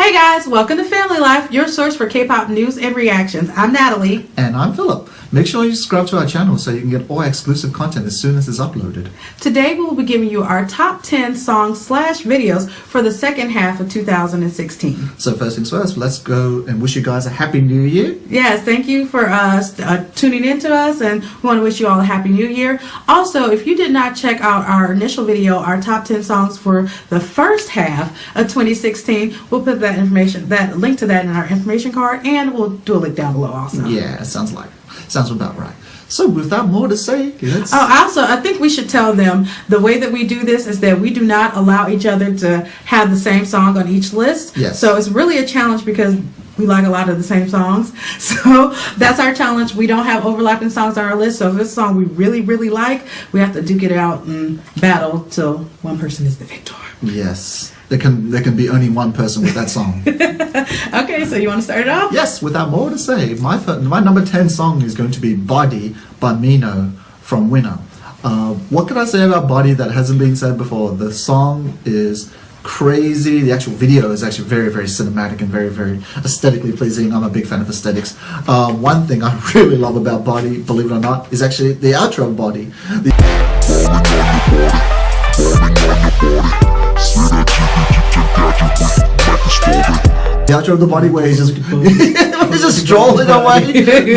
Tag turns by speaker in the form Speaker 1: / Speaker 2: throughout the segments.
Speaker 1: Hey guys, welcome to Family Life, your source for K-pop news and reactions. I'm Natalie.
Speaker 2: And I'm Philip. Make sure you subscribe to our channel so you can get all exclusive content as soon as it's uploaded.
Speaker 1: Today we will be giving you our top 10 songs/videos for the second half of 2016.
Speaker 2: So first things first, let's go and wish you guys a Happy New Year.
Speaker 1: Yes, thank you for tuning in to us, and we want to wish you all a Happy New Year. Also, if you did not check out our initial video, our top 10 songs for the first half of 2016, we'll put that link to that in our information card, and we'll do a link down below also.
Speaker 2: Yeah, sounds about right. So without more to say, let's...
Speaker 1: I think we should tell them the way that we do this is that we do not allow each other to have the same song on each list.
Speaker 2: Yes.
Speaker 1: So it's really a challenge because we like a lot of the same songs. So that's our challenge. We don't have overlapping songs on our list. So if it's a song we really, really like, we have to duke it out and battle till one person is the victor.
Speaker 2: Yes. There can be only one person with that song.
Speaker 1: Okay, so you want to start it off?
Speaker 2: Yes, without more to say, my number 10 song is going to be Body by Mino from Winner. What can I say about Body that hasn't been said before? The song is crazy. The actual video is actually very, very cinematic and very, very aesthetically pleasing. I'm a big fan of aesthetics. One thing I really love about Body, believe it or not, is actually the outro of Body. The outro of the Body where he's just strolling away,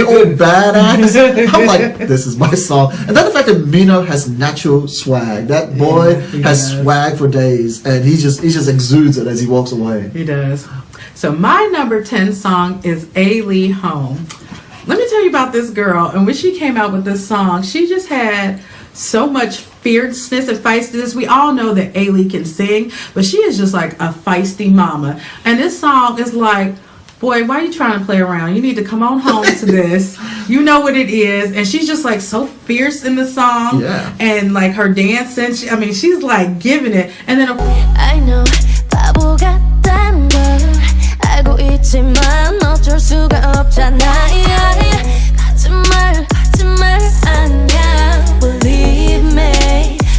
Speaker 2: all badass. I'm like, this is my song. And then the fact that Mino has natural swag. That boy has swag for days, and he just exudes it as he walks away.
Speaker 1: He does. So my number 10 song is A Lee Home. Let me tell you about this girl. And when she came out with this song, she just had so much fierceness and feistiness. We all know that A-Lee can sing, but she is just like a feisty mama. And this song is like, boy, why are you trying to play around? You need to come on home to this. You know what it is. And she's just like so fierce in the song.
Speaker 2: Yeah. And
Speaker 1: like her dancing, she's like giving it. And then
Speaker 3: I know 바보 같단 걸 알고 있지만 어쩔 수가 없잖아. 거짓말 아니야.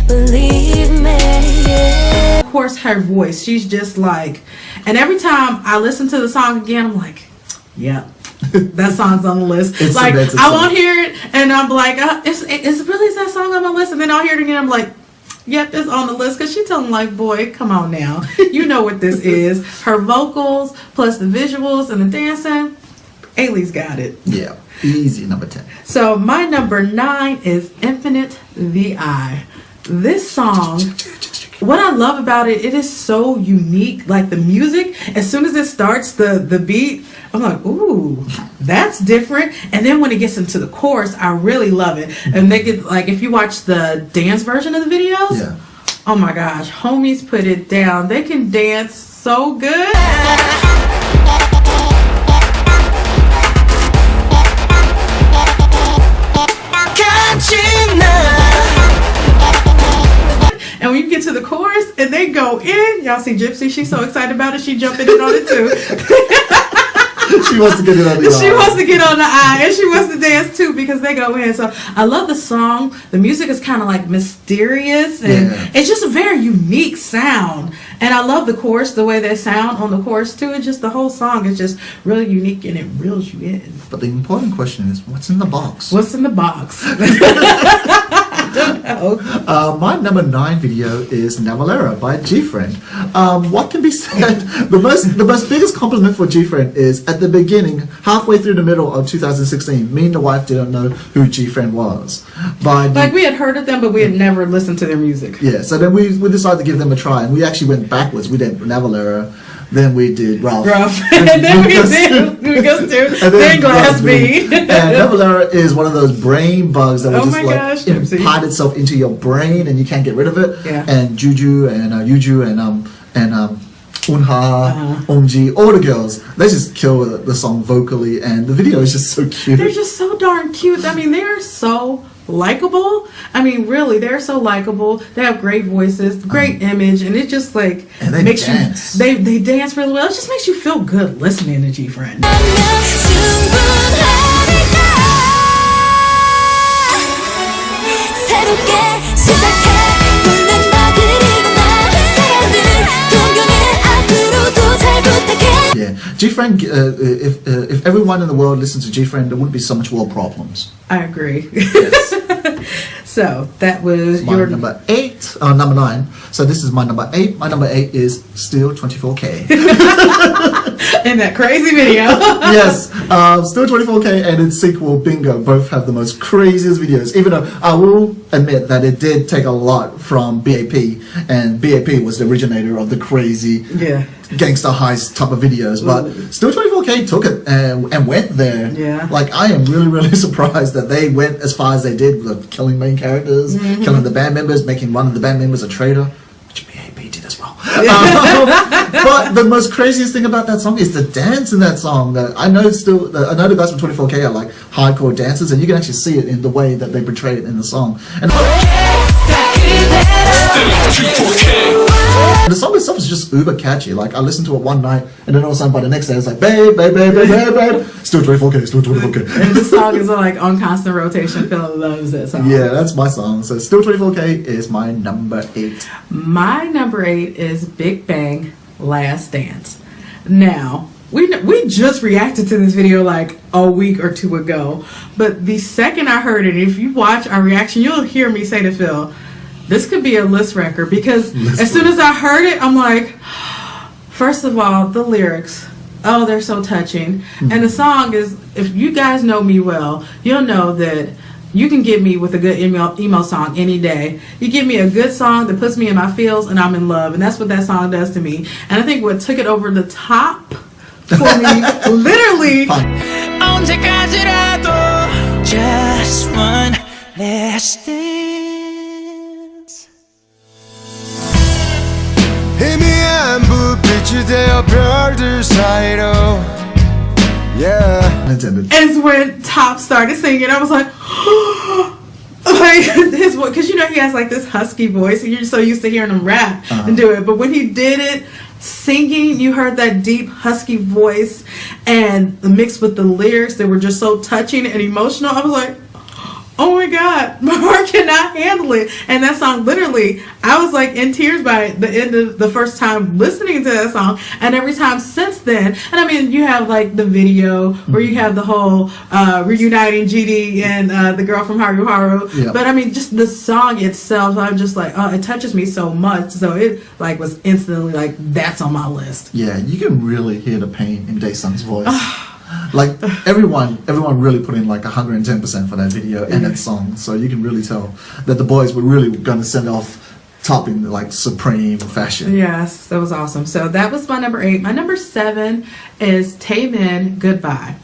Speaker 3: Believe me, yeah.
Speaker 1: Of course, her voice, she's just like, and every time I listen to the song again, I'm like, yeah, that song's on the list.
Speaker 2: It's
Speaker 1: like, I won't hear it, and I'm like, is that song on my list? And then I'll hear it again, I'm like, yep, it's on the list. Because she's telling like, boy, come on now. You know what this is. Her vocals, plus the visuals and the dancing, A-Lee's got it.
Speaker 2: Yeah, easy number 10.
Speaker 1: So my number 9 is Infinite VI. This song, what I love about it, it is so unique. Like the music, as soon as it starts, the beat, I'm like, ooh, that's different. And then when it gets into the chorus, I really love it. And they get, like, if you watch the dance version of the videos,
Speaker 2: yeah.
Speaker 1: Oh my gosh, homies put it down. They can dance so good. And when you get to the chorus and they go in, y'all see Gypsy, she's so excited about it, she jumping in on it too.
Speaker 2: She wants to get it on the eye.
Speaker 1: She wants to get on the eye, and she wants to dance too because they go in. So I love the song. The music is kind of like mysterious, and it's just a very unique sound. And I love the chorus, the way they sound on the chorus too. It's just the whole song is just really unique, and it reels you in.
Speaker 2: But the important question is, what's in the box?
Speaker 1: What's in the box?
Speaker 2: My number 9 video is Neville Era by G-Friend. What can be said? The most biggest compliment for G-Friend is at the beginning, halfway through the middle of 2016, me and the wife didn't know who G-Friend was. Like
Speaker 1: we had heard of them, but we had never listened to their music.
Speaker 2: Yeah, so then we decided to give them a try, and we actually went backwards. We did Neville Era, then we did Ralph.
Speaker 1: And then we did then Glass B.
Speaker 2: And Neville Era is one of those brain bugs that will just impart itself into your brain and you can't get rid of it.
Speaker 1: Yeah.
Speaker 2: And Juju and Yuju and Unha, Omji, all the girls, they just kill the song vocally, and the video is just so cute.
Speaker 1: They're just so darn cute. They are so likable. Really, they're so likable. They have great voices, great image, and it just like makes
Speaker 2: dance.
Speaker 1: They dance really well. It just makes you feel good listening to G-Friend.
Speaker 3: 잘 부탁해
Speaker 2: G-Friend, if everyone in the world listened to G-Friend, there wouldn't be so much world problems.
Speaker 1: I agree.
Speaker 2: Yes.
Speaker 1: So that was
Speaker 2: My
Speaker 1: your
Speaker 2: number 8, number 9. So this is my number 8. My number 8 is still 24K.
Speaker 1: in that crazy video.
Speaker 2: Yes, still 24K and its sequel Bingo both have the most craziest videos. Even though I will admit that it did take a lot from BAP, and BAP was the originator of the crazy
Speaker 1: Yeah.
Speaker 2: gangster heist type of videos, but still 24K took it and went there.
Speaker 1: Yeah.
Speaker 2: Like, I am really, really surprised that they went as far as they did with killing main characters, killing the band members, making one of the band members a traitor, which BAP did as well. But the most craziest thing about that song is the dance in that song. That I know I know the guys from 24K are like hardcore dancers, and you can actually see it in the way that they portray it in the song. And the song itself is just uber catchy. Like, I listened to it one night, and then all of a sudden by the next day it's like, babe, babe, babe, babe, babe, babe. Still 24K, still 24K.
Speaker 1: And the song is like on constant rotation. Phil loves that song.
Speaker 2: Yeah, that's my song. So still 24K is my number 8.
Speaker 1: My number 8 is Big Bang Last Dance. Now, we just reacted to this video like a week or two ago, but the second I heard it, if you watch our reaction, you'll hear me say to Phil, this could be a list record, because as soon as I heard it, I'm like, first of all, the lyrics, oh, they're so touching. And the song is, if you guys know me well, you'll know that you can get me with a good emo song any day. You give me a good song that puts me in my feels and I'm in love. And that's what that song does to me. And I think what took it over the top for me, literally.
Speaker 4: Just one last dance. 희미한 불빛이 되어 별들 사이로. Yeah.
Speaker 2: Intended.
Speaker 1: Is when Top started singing. I was like, like his voice, because you know he has like this husky voice, and you're so used to hearing him rap and do it. But when he did it, singing, you heard that deep husky voice, and mixed with the lyrics that were just so touching and emotional. I was like, oh my God, my heart cannot handle it. And that song, literally, I was like in tears by the end of the first time listening to that song, and every time since then. And I mean, you have like the video where you have the whole reuniting GD and the girl from Haru Haru.
Speaker 2: Yeah.
Speaker 1: But I mean, just the song itself, I'm just like, oh, it touches me so much. So it like was instantly like, that's on my list.
Speaker 2: Yeah, you can really hear the pain in Daesung's voice. Like, everyone really put in like 110% for that video and that song, so you can really tell that the boys were really going to send off Top in like supreme fashion.
Speaker 1: Yes, that was awesome. So that was my number 8. My number 7 is Taemin, Goodbye.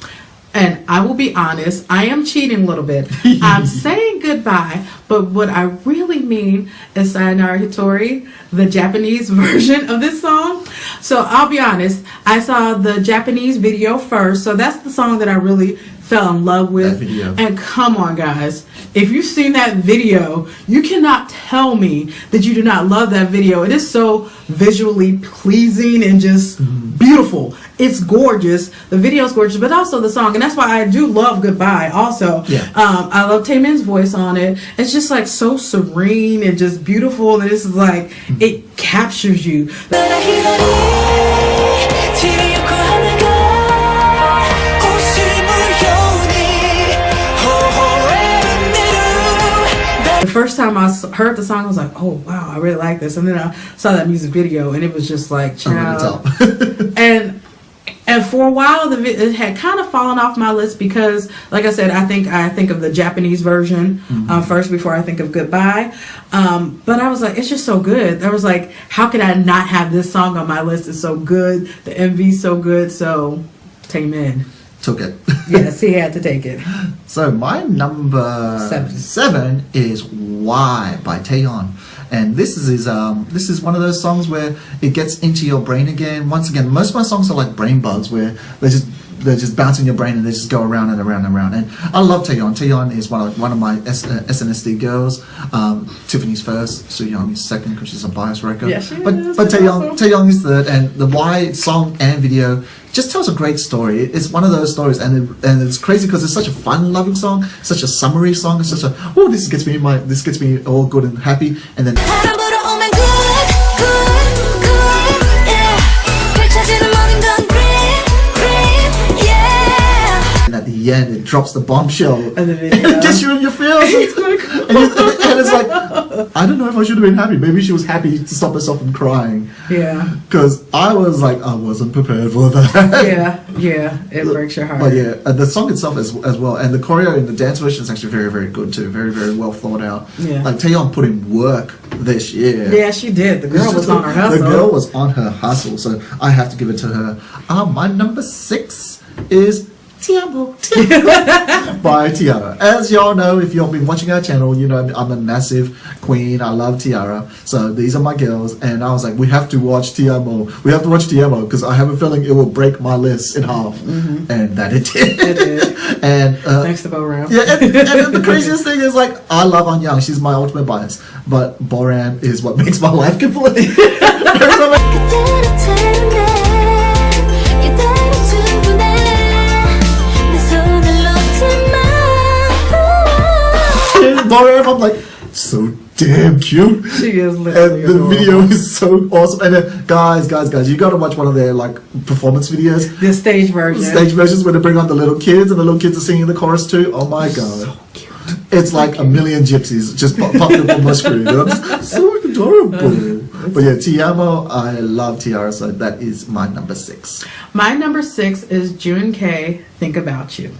Speaker 1: And I will be honest, I am cheating a little bit. I'm saying goodbye, but what I really mean is Sayonara Hitori, the Japanese version of this song. So I'll be honest, I saw the Japanese video first, so that's the song that I really fell in love with.
Speaker 2: That video.
Speaker 1: And come on, guys, if you've seen that video, you cannot tell me that you do not love that video. It is so visually pleasing and just beautiful. It's gorgeous. The video is gorgeous, but also the song, and that's why I do love Goodbye also.
Speaker 2: Yeah.
Speaker 1: I love Taemin's voice on it. It's just like so serene and just beautiful, and it's like it captures you. The first time I heard the song, I was like, oh wow, I really like this. And then I saw that music video, and it was just like, child. And for a while, it had kind of fallen off my list because, like I said, I think of the Japanese version first before I think of Goodbye. But I was like, it's just so good. I was like, how could I not have this song on my list? It's so good. The MV's so good. So, Taemin.
Speaker 2: Took it.
Speaker 1: Yes, he had to take it.
Speaker 2: So my number 7 is Why by Taeyeon. And this is one of those songs where it gets into your brain again. Once again, most of my songs are like brain bugs where they're just bouncing your brain and they just go around and around and around. And I love Taeyeon. Taeyeon is one of my SNSD girls. Tiffany's first, Sooyoung's second, because she's a bias record.
Speaker 1: Yeah, she
Speaker 2: but
Speaker 1: is.
Speaker 2: but
Speaker 1: That's
Speaker 2: Taeyeon
Speaker 1: awesome.
Speaker 2: Taeyeon is third, and the Why song and video just tells a great story. It's one of those stories, and it's crazy because it's such a fun loving song, such a summery song. It's such a this gets me all good and happy, and then. the end it drops the bombshell
Speaker 1: And then
Speaker 2: it gets you in your feels. And it's like, I don't know if I should have been happy. Maybe she was happy to stop herself from crying.
Speaker 1: Yeah.
Speaker 2: Because I was like, I wasn't prepared for that.
Speaker 1: Yeah, it breaks your heart.
Speaker 2: But yeah, the song itself as well, and the choreo in the dance version is actually very, very good too. Very, very well thought out.
Speaker 1: Yeah.
Speaker 2: Like Taeyeon put in work this year.
Speaker 1: Yeah, she did. The girl was on her hustle.
Speaker 2: The girl was on her hustle, so I have to give it to her. My number 6 is T-Ara by T-Ara. As y'all know, if you've been watching our channel, you know I'm a massive queen. I love T-Ara. So these are my girls, and I was like, we have to watch T-Ara. We have to watch T-Ara because I have a feeling it will break my list in half, and that it did.
Speaker 1: It did.
Speaker 2: And
Speaker 1: Thanks to Bo Ram.
Speaker 2: yeah, and the craziest thing is like I love An Young. She's my ultimate bias, but Boran is what makes my life complete.
Speaker 3: 그대로 태우네 이대로 충분해 내 손을 놓지 마
Speaker 2: Boran, I'm like so damn cute.
Speaker 1: She is
Speaker 2: And
Speaker 1: literally
Speaker 2: the
Speaker 1: adorable.
Speaker 2: video is so awesome. And then, guys, you gotta watch one of their like performance videos,
Speaker 1: The stage version.
Speaker 2: stage versions where they bring on the little kids, and the little kids are singing the chorus too. Oh my god,
Speaker 1: So cute.
Speaker 2: it's like a million gypsies just popped up on my screen. And I'm just so adorable. But yeah, T-Ara, I love T-Ara, so that is my number 6.
Speaker 1: My number 6 is June K. Think About You.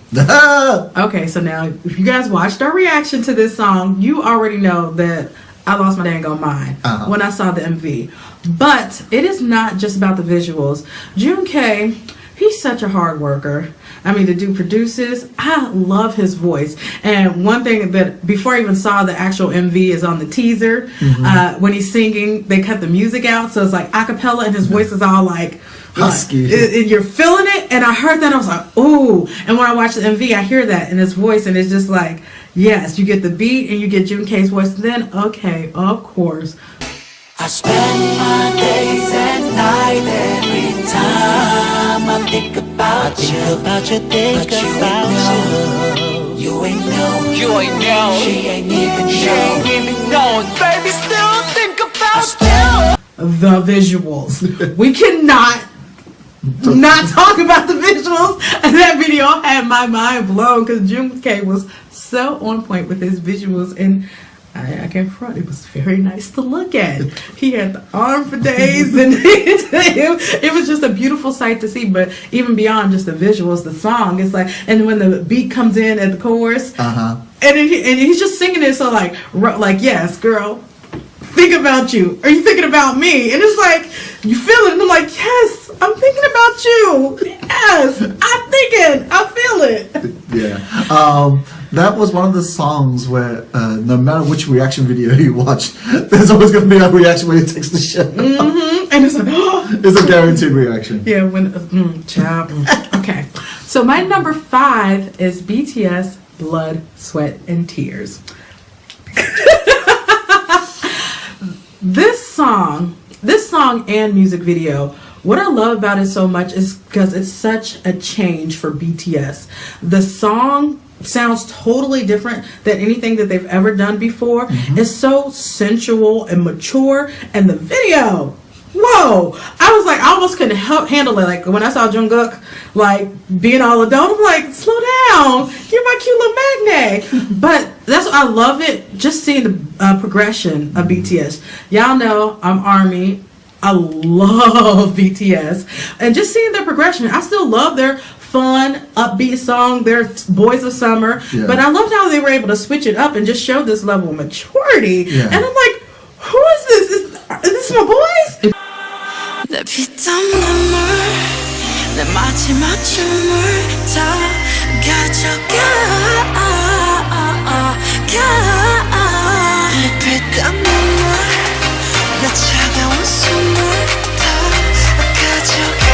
Speaker 1: Okay, so now if you guys watched our reaction to this song, you already know that I lost my dang on mind when I saw the MV. But it is not just about the visuals. June K, he's such a hard worker. I mean, the dude produces. I love his voice. And one thing that before I even saw the actual MV is on the teaser. When he's singing, they cut the music out, so it's like a cappella, and his voice is all like
Speaker 2: husky.
Speaker 1: And you're feeling it. And I heard that, I was like, ooh. And when I watch the MV, I hear that in his voice, and it's just like, yes, you get the beat and you get June K's voice. Then okay, of course.
Speaker 5: I spend my days and night every time I think about you, think about you. You ain't know, she ain't even know, baby, still think about you.
Speaker 1: The visuals. We cannot not talk about the visuals. And that video had my mind blown because June K was so on point with his visuals, and I can't front. It was very nice to look at. He had the arm for days, and it was just a beautiful sight to see. But even beyond just the visuals, the song, it's like, and when the beat comes in at the chorus, and he's just singing it so like yes, girl, think about you. Are you thinking about me? And it's like you feel it, and I'm like, yes, I'm thinking about you. Yes, I'm thinking. I feel it.
Speaker 2: Yeah. That was one of the songs where no matter which reaction video you watch, there's always going to be a reaction where he takes the shit.
Speaker 1: And it's like,
Speaker 2: it's a guaranteed reaction.
Speaker 1: yeah, when child. Okay, so my number 5 is BTS Blood, Sweat, and Tears. This song and music video, what I love about it so much is because it's such a change for BTS. The song sounds totally different than anything that they've ever done before. It's so sensual and mature, and the video, whoa, I was like, I almost couldn't handle it. Like when I saw Jungkook like being all adult, I'm like, slow down, you're my cute little magnet. But that's what I love it, just seeing the progression of BTS. Y'all know I'm ARMY. I love BTS, and just seeing their progression. I still love their fun, upbeat song, their Boys of Summer, but I loved how they were able to switch it up and just show this level of maturity. And I'm like, who is this? Is this my boys?
Speaker 3: 내 피땀 눈물 내 마지막 춤을 다 가져가 내 피땀 눈물 내 차가운 숨을 다 가져가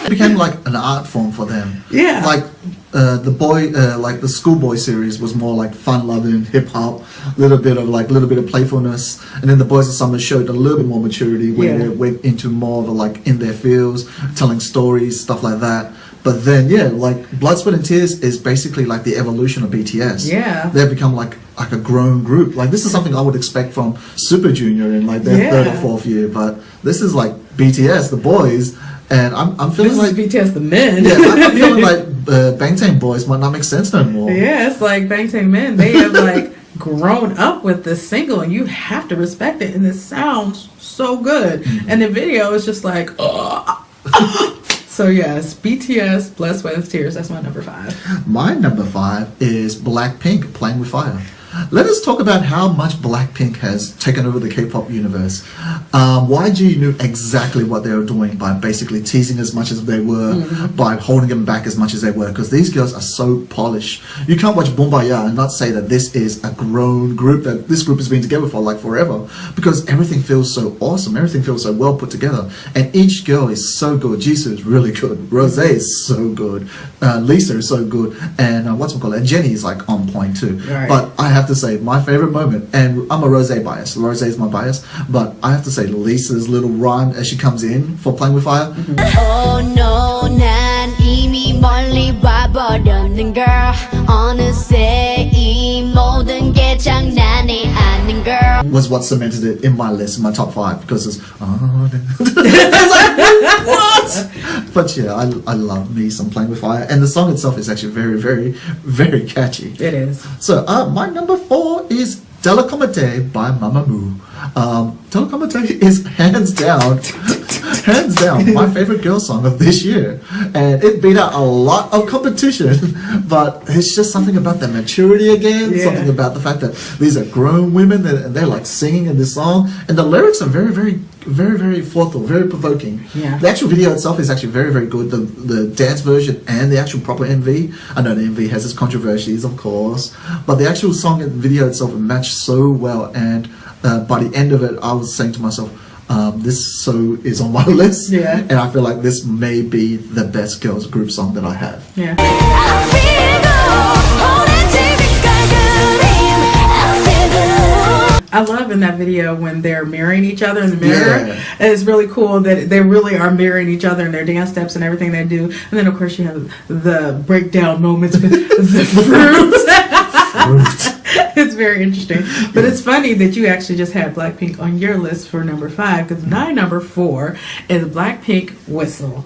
Speaker 2: It became like an art form for them.
Speaker 1: Yeah.
Speaker 2: Like like the Schoolboy series was more like fun-loving hip hop, little bit of playfulness, and then the Boys of Summer showed a little bit more maturity where they went into more of a like in their fields, telling stories, stuff like that. But then like Blood, Sweat and Tears is basically like the evolution of BTS.
Speaker 1: Yeah.
Speaker 2: They've become like a grown group. Like this is something I would expect from Super Junior in like their third or fourth year, but this is like BTS, the boys. And I'm
Speaker 1: This
Speaker 2: feeling
Speaker 1: is
Speaker 2: like
Speaker 1: BTS the men.
Speaker 2: yeah, I'm feeling like Bangtan Boys might not make sense no more.
Speaker 1: Yeah, it's like Bangtan Men. They have like grown up with this single, and you have to respect it. And it sounds so good. And the video is just like, so yes, BTS, Blessed with Tears. That's my number 5.
Speaker 2: My number 5 is Blackpink, Playing with Fire. Let us talk about how much Blackpink has taken over the K-pop universe. YG knew exactly what they were doing by basically teasing as much as they were, by holding them back as much as they were, because these girls are so polished. You can't watch Boombayah and not say that this is a grown group, that this group has been together for like forever, because everything feels so awesome, everything feels so well put together, and each girl is so good. Jisoo is really good, Rosé is so good, Lisa is so good, and and Jenny is like on point too.
Speaker 1: Right.
Speaker 2: But I have to say, my favorite moment, and I'm a Rosé bias, Rosé is my bias, but I have to say Lisa's little rhyme as she comes in for Playing with Fire.
Speaker 3: Oh no, 난 이미 멀리 와버렸는 girl. 어느새 이 모든 게 장난이 아닌 girl.
Speaker 2: Was what cemented it in my list, in my top 5, because it's it's like, what? But yeah, I love me some Playing with Fire, and the song itself is actually very, very, very catchy.
Speaker 1: It is.
Speaker 2: So my number 4 is Telecommate by Mamamoo. Telecommate is hands down my favorite girl song of this year, and it beat out a lot of competition, but it's just something about the maturity again, something about the fact that these are grown women and they're like singing in this song, and the lyrics are very, very, very, very thoughtful, very provoking.
Speaker 1: Yeah.
Speaker 2: The actual video itself is actually very, very good. The dance version and the actual proper MV. I know the MV has its controversies, of course, but the actual song and video itself match so well. And by the end of it, I was saying to myself, this so is on my list, and I feel like this may be the best girls group song that I have.
Speaker 1: Yeah. I love in that video when they're mirroring each other in the mirror.
Speaker 2: Yeah.
Speaker 1: And it's really cool that they really are mirroring each other in their dance steps and everything they do. And then of course you have the breakdown moments with the fruits. It's very interesting. But it's funny that you actually just had Blackpink on your list for number 5, because my number 4 is Blackpink Whistle.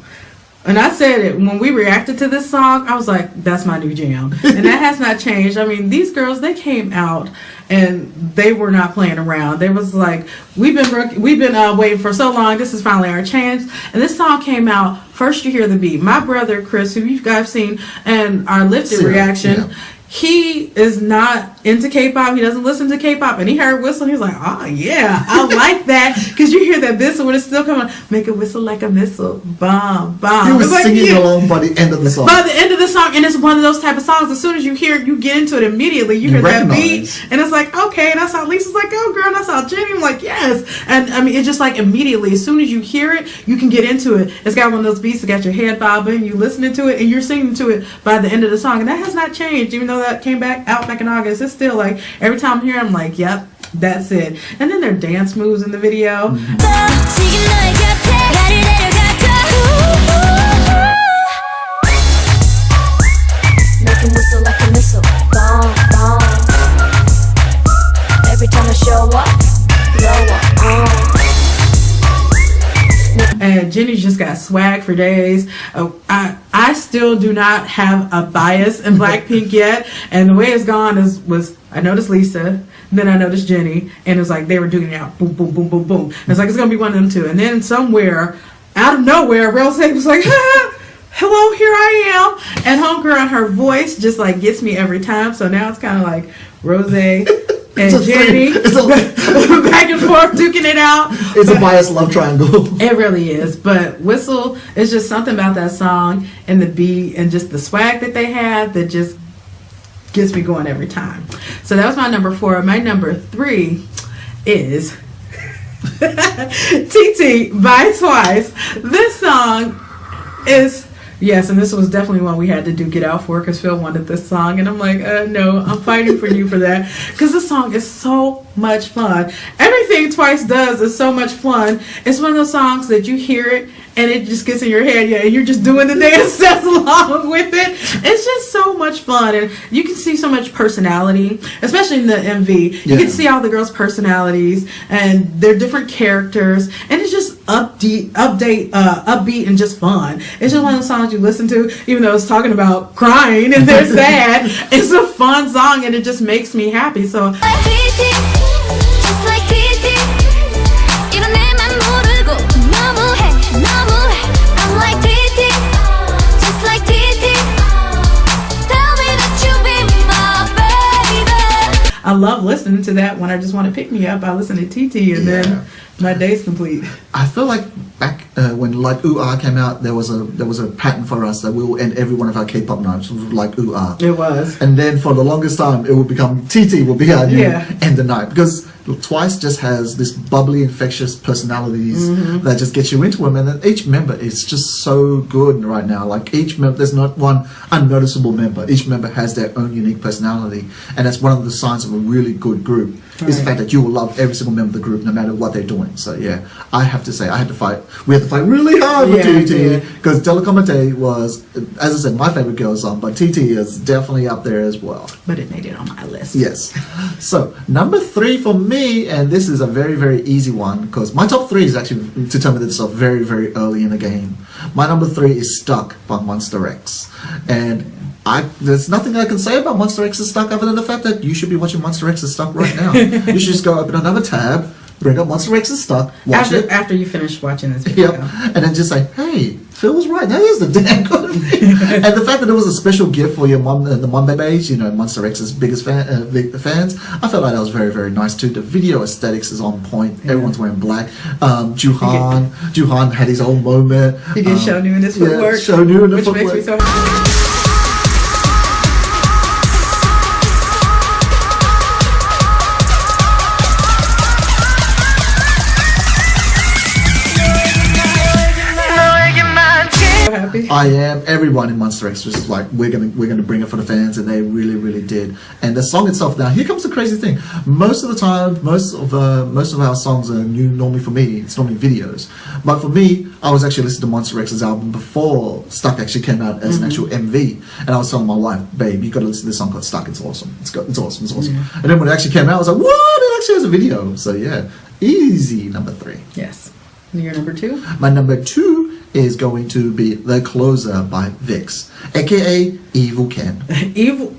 Speaker 1: And I said it when we reacted to this song, I was like, that's my new jam. And that has not changed. I mean, these girls, they came out and they were not playing around. They was like, we've been waiting for so long. This is finally our chance. And this song came out, first you hear the beat. My brother, Chris, who you guys seen in our lifted reaction, he is not into K-pop. He doesn't listen to K-pop, and he heard Whistle. He was like, "Oh yeah, I like that," because you hear that whistle when it's still coming. Make a whistle like a missile, bomb, bomb.
Speaker 2: He was singing along by the end of the song.
Speaker 1: By the end of the song, and it's one of those type of songs. As soon as you hear it, you get into it immediately. You hear that beat, and it's like, okay. And I saw Lisa's like, "Oh girl," and I saw Jenny. I'm like, "Yes." And I mean, it's just like immediately. As soon as you hear it, you can get into it. It's got one of those beats that got your head bobbing. You listening to it, and you're singing to it by the end of the song, and that has not changed, even though that came out back in August. It's still like every time I'm here, I'm like, yep, that's it. And then their dance moves in the video.
Speaker 3: Make him whistle like a missile, bomb, bomb. Every time I show up, blow up,
Speaker 1: And Jenny's just got swag for days. I still do not have a bias in Blackpink yet. And the way it's gone was I noticed Lisa, then I noticed Jenny, and it was like they were doing it out, boom, boom, boom, boom, boom. And it's like it's gonna be one of them two. And then somewhere, out of nowhere, Rosé was like, hello, here I am. And homegirl and her voice just like gets me every time. So now it's kind of like Rosé and Jenny back and forth duking it out.
Speaker 2: It's a biased love triangle.
Speaker 1: It really is. But Whistle is just something about that song and the beat and just the swag that they have that just gets me going every time. So that was my number 4. My number 3 is TT by Twice. This song is, yes, and this was definitely one we had to duke it out for because Phil wanted this song. And I'm like, no, I'm fighting for you for that. Because this song is so much fun. Everything Twice does is so much fun. It's one of those songs that you hear it and it just gets in your head, and you're just doing the dance steps along with it. It's just so much fun, and you can see so much personality, especially in the MV. You can see all the girls' personalities and their different characters, and it's just upbeat, and just fun. It's just one of the songs you listen to, even though it's talking about crying and they're sad. It's a fun song and it just makes me happy. So
Speaker 3: Just like TT 이런 내맘 모르고 너무해 너무해 I'm like TT Just like TT Tell me that you be my baby
Speaker 1: I love listening to that when I just want to pick me up. I listen to TT and then my day's complete.
Speaker 2: I feel like back when like Ooh Ah came out, there was a pattern for us that we will end every one of our K-pop nights with like Ooh Ah.
Speaker 1: It was.
Speaker 2: And then for the longest time, it would become TT will be our new end the night, because Twice just has this bubbly, infectious personalities that just get you into them, and then each member is just so good right now. Like each member, there's not one unnoticeable member. Each member has their own unique personality, and that's one of the signs of a really good group. Is the fact that you will love every single member of the group, no matter what they're doing. So yeah, I have to say, we had to fight really hard for TT, because Telecommate was, as I said, my favorite girl song, but TT is definitely up there as well.
Speaker 1: But it made it on my list.
Speaker 2: Yes. So number 3 for me, and this is a very, very easy one, because my top 3 is actually determined itself very, very early in the game. My number 3 is Stuck by Monster X, and there's nothing I can say about Monster X's Stuck other than the fact that you should be watching Monster X's Stuck right now. You should just go open another tab, bring up Monster X's Stuck, watch it.
Speaker 1: After you finish watching this video.
Speaker 2: Yep. And then just say, hey, Phil was right, that is the damn good thing. And the fact that it was a special gift for your mom, the mom babies, you know, Monster X's biggest fans, I felt like that was very, very nice too. The video aesthetics is on point. Everyone's wearing black. Juhan had his own moment.
Speaker 1: He did show new in his footwork.
Speaker 2: Show new in the
Speaker 1: which
Speaker 2: footwork.
Speaker 1: makes me so happy.
Speaker 2: I am. Everyone in Monster X was like, we're gonna bring it for the fans, and they really, really did. And the song itself. Now, here comes the crazy thing. Most of the time, most of our songs are new. Normally for me, it's normally videos. But for me, I was actually listening to Monster X's album before Stuck actually came out as an actual MV, and I was telling my wife, "Babe, you got to listen to this song called Stuck. It's awesome. It's awesome. It's awesome." And then when it actually came out, I was like, "What? It actually has a video." So yeah, easy number 3.
Speaker 1: Yes. Your number 2?
Speaker 2: My number 2 is going to be The Closer by Vix, aka Evil Ken.
Speaker 1: Evil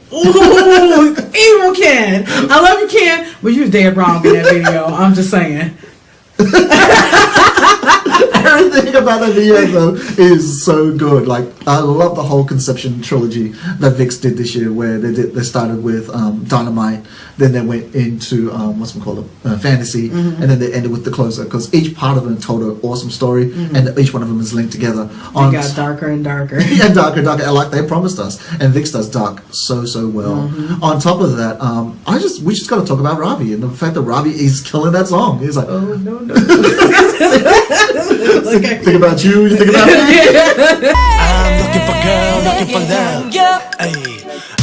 Speaker 1: Ken. I love you, Ken, but you was dead wrong in that video. I'm just saying.
Speaker 2: Everything about that video though is so good. Like, I love the whole Conception trilogy that Vix did this year, where they started with Dynamite, then they went into Fantasy, and then they ended with The Closer, because each part of them told an awesome story, and each one of them is linked together.
Speaker 1: It got darker and darker.
Speaker 2: Yeah, darker and darker, like they promised us. And Vix does dark so well. On top of that, we just got to talk about Ravi, and the fact that Ravi is killing that song. He's like,
Speaker 1: Oh no.
Speaker 2: Think about you think about me.
Speaker 4: I'm looking for girl, looking for love. Ay,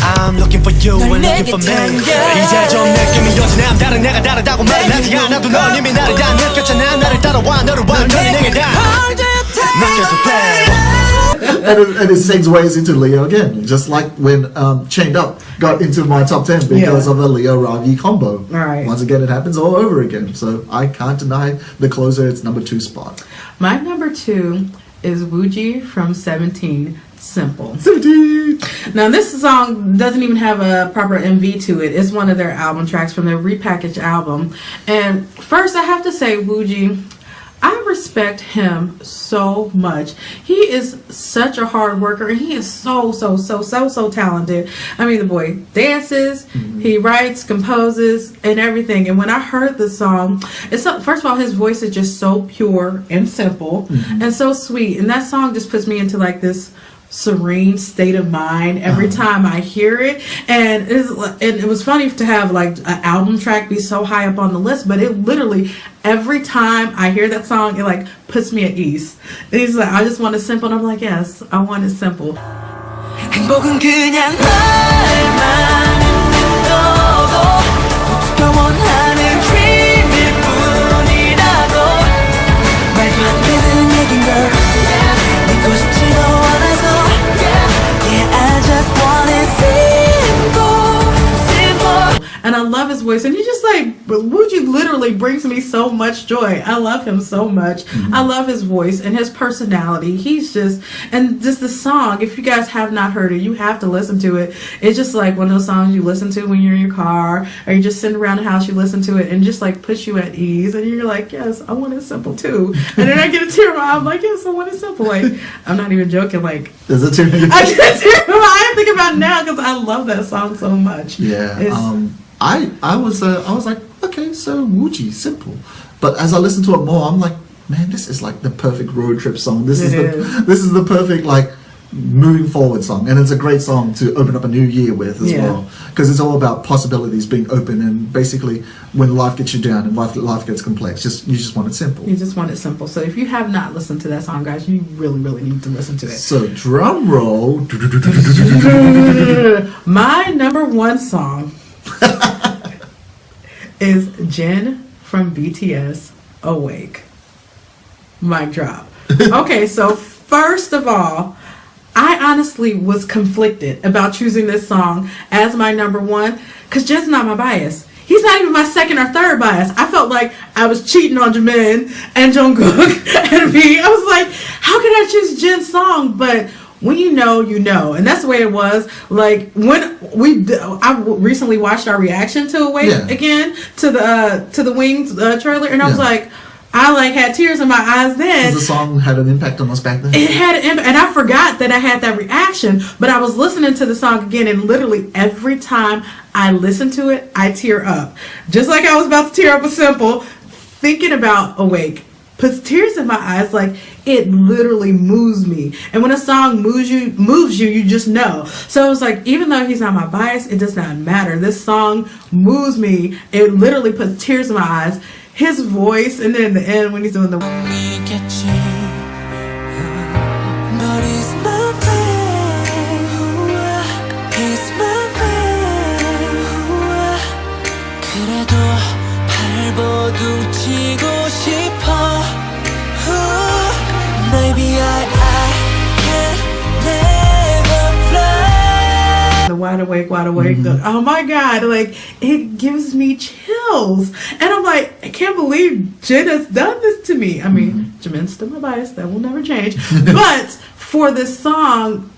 Speaker 4: I'm looking for you and looking for me. 이제 좀 느낌이 오지 난 다른 내가 다르다고 말은 하지 않아도 넌 이미 나를 다 느꼈잖아. 나를 따라와 너를 완전히 내게 다 맡겨도 돼.
Speaker 2: And it segues into Leo again, just like when Chained Up got into my top 10 because of the Leo Ravi combo.
Speaker 1: Right.
Speaker 2: Once again, it happens all over again. So I can't deny The Closer. It's number 2 spot.
Speaker 1: My number 2 is Wooji from 17, Simple.
Speaker 2: 17.
Speaker 1: Now this song doesn't even have a proper MV to it. It's one of their album tracks from their repackaged album. And first I have to say, Wooji, I respect him so much. He is such a hard worker, and he is so talented. I mean, the boy dances, he writes, composes, and everything. And when I heard the song, first of all, his voice is just so pure and simple and so sweet. And that song just puts me into like this serene state of mind every time I hear it. And it was funny to have like an album track be so high up on the list, but it literally every time I hear that song, it like puts me at ease. And he's like, I just want it simple, and I'm like, yes, I want it simple.
Speaker 5: 행복은 그냥 말만 있어도 영원하는 dream일 뿐이라도 말도 안 되는 얘긴 걸 믿고 싶지도 않아서 Yeah, I just want it simple.
Speaker 1: And I love his voice, and he's just like, Wooji he literally brings me so much joy. I love him so much. I love his voice and his personality. He's just, and just the song, if you guys have not heard it, you have to listen to it. It's just like one of those songs you listen to when you're in your car, or you just sitting around the house, you listen to it, and just like puts you at ease, and you're like, yes, I want it simple too. And then I get a tear in my eye, I'm like, yes, I want it simple. Like, I'm not even joking, like,
Speaker 2: There's a tear in your
Speaker 1: I get a tear in my eye. I think about it now because I love that song so much.
Speaker 2: Yeah.
Speaker 1: It's-
Speaker 2: I was like, okay, so Wuji, simple. But as I listened to it more, I'm like, man, this is like the perfect road trip song. This is the perfect like moving forward song, and it's a great song to open up a new year with as well, because it's all about possibilities being open, and basically when life gets you down and life gets complex, you just want it simple.
Speaker 1: You just want it simple. So if you have not listened to that song, guys, you really, really need to listen to it.
Speaker 2: So drum roll.
Speaker 1: My number one song is Jin from BTS, Awake. Mic drop. Okay, so first of all, I honestly was conflicted about choosing this song as my number one, because Jin's not my bias. He's not even my second or third bias. I felt like I was cheating on Jimin and Jungkook and V. I was like, how can I choose Jin's song? But when you know, you know, and that's the way it was. Like when I recently watched our reaction to Awake again to the Wings trailer, and I was like, I like had tears in my eyes then.
Speaker 2: The song had an impact on us back then.
Speaker 1: It had an impact, and I forgot that I had that reaction. But I was listening to the song again, and literally every time I listen to it, I tear up, just like I was about to tear up with Simple. Thinking about Awake puts tears in my eyes. Like, it literally moves me, and when a song moves you, you just know. So it was like, even though he's not my bias, it does not matter. This song moves me. It literally puts tears in my eyes. His voice, and then in the end when he's doing the
Speaker 5: But he's my friend. He's my friend. 그래도 발버둥치고 싶어. Maybe I can never fly.
Speaker 1: the wide awake, oh my god, like, it gives me chills, and I'm like, I can't believe Jin has done this to me. I mean, Jimin's still my bias, that will never change, but for this song,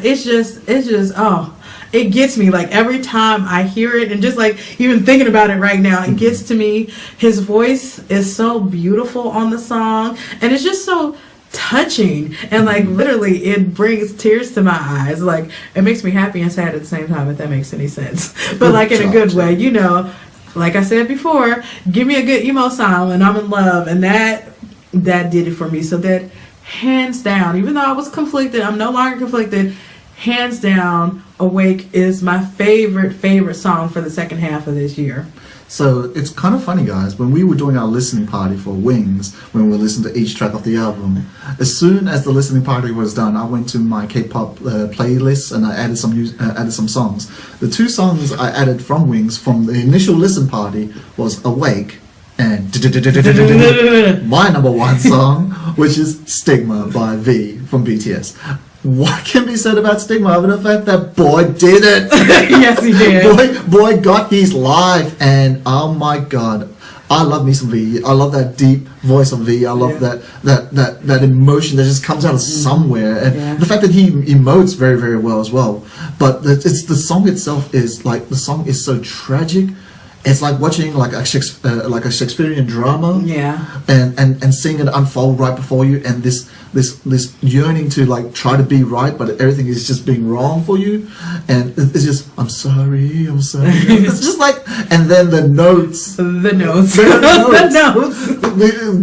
Speaker 1: it's just it gets me. Like, every time I hear it, and just like even thinking about it right now, it gets to me. His voice is so beautiful on the song, and it's just so touching, and like literally it brings tears to my eyes. Like, it makes me happy and sad at the same time, if that makes any sense, but like in a good way, you know. Like I said before, give me a good emo song and I'm in love, and that did it for me. So that, hands down, even though I was conflicted, I'm no longer conflicted. Hands down, Awake is my favorite song for the second half of this year.
Speaker 2: So it's kind of funny, guys, when we were doing our listening party for Wings, when we were listening to each track of the album, as soon as the listening party was done, I went to my K-pop playlist and I added some songs. The two songs I added from Wings from the initial listen party was Awake and my number one song, which is Stigma by V from BTS. What can be said about Stigma other than the fact that boy did it?
Speaker 1: Yes, he did.
Speaker 2: Boy got his life, and oh my god, I love me some V. I love that deep voice of V. I love that emotion that just comes out of somewhere, and the fact that he emotes very, very well as well. But it's the song itself is like, the song is so tragic. It's like watching like a Shakespearean drama, and seeing it unfold right before you, and this yearning to like try to be right, but everything is just being wrong for you, and it's just, I'm sorry. It's just like, and then the notes,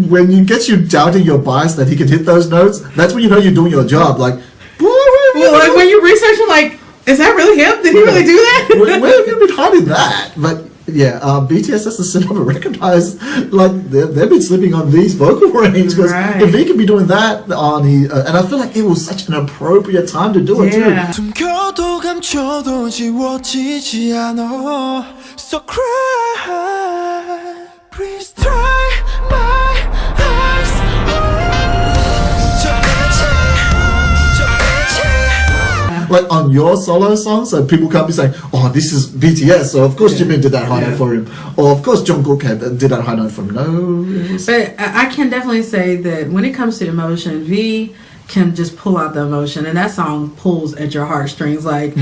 Speaker 2: when you get you doubting your bias that he can hit those notes, that's when you know you're doing your job. Like,
Speaker 1: like when you research it, like, is that really him? Did he really do that?
Speaker 2: where have you been hiding that? But yeah, BTS has to sit up and recognize, like, they've been sleeping on V's vocal range, because if V can be doing that on and I feel like it was such an appropriate time to do it too.
Speaker 5: 숨겨도 감춰도 지워지지 않아. So cry, please dry my eyes.
Speaker 2: like on your solo songs, so people can't be saying, "Oh, this is BTS," so of course Jimin did that high note for him, or of course Jungkook did that high note for him. No,
Speaker 1: But I can definitely say that when it comes to emotion, V can just pull out the emotion, and that song pulls at your heartstrings. Like,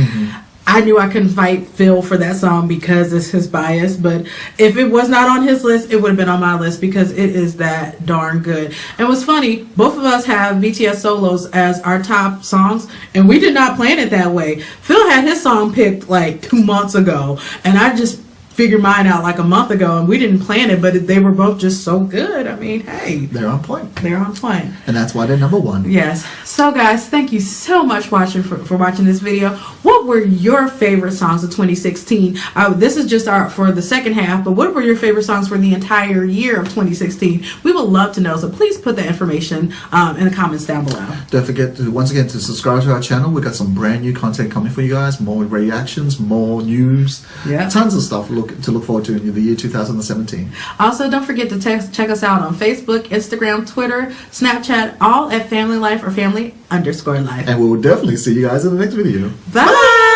Speaker 1: I knew I couldn't fight Phil for that song because it's his bias, but if it was not on his list, it would have been on my list because it is that darn good. And what's funny, both of us have BTS solos as our top songs, and we did not plan it that way. Phil had his song picked like 2 months ago, and I just figured mine out like a month ago, and we didn't plan it, but they were both just so good. I mean, hey,
Speaker 2: they're on point,
Speaker 1: they're on point.
Speaker 2: and that's why they're number one.
Speaker 1: Yes. So guys, thank you so much for watching this video. What were your favorite songs of 2016? This is just for the second half, but what were your favorite songs for the entire year of 2016? We would love to know, so please put that information in the comments down below.
Speaker 2: Don't forget to once again to subscribe to our channel. We got some brand new content coming for you guys, more reactions, more news, tons of stuff to look forward to in the year 2017.
Speaker 1: Also, don't forget to check us out on Facebook, Instagram, Twitter, Snapchat, all at PhamilyLife or Family_Life.
Speaker 2: And we will definitely see you guys in the next video.
Speaker 1: Bye!